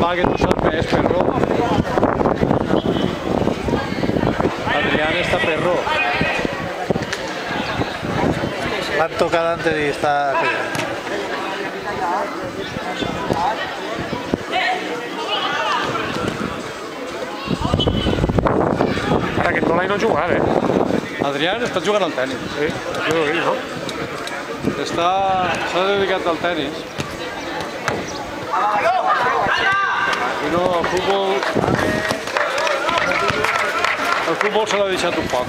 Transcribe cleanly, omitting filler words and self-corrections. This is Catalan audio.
va, que tu saps més, perro. Adrián està perro. L'han tocat antes i està... Aquest gol ahir no jugar, Adrián està jugant al tenis. Sí, això ho he vist, no? S'ha dedicat al tenis. I no, el futbol se l'ha deixat un poc.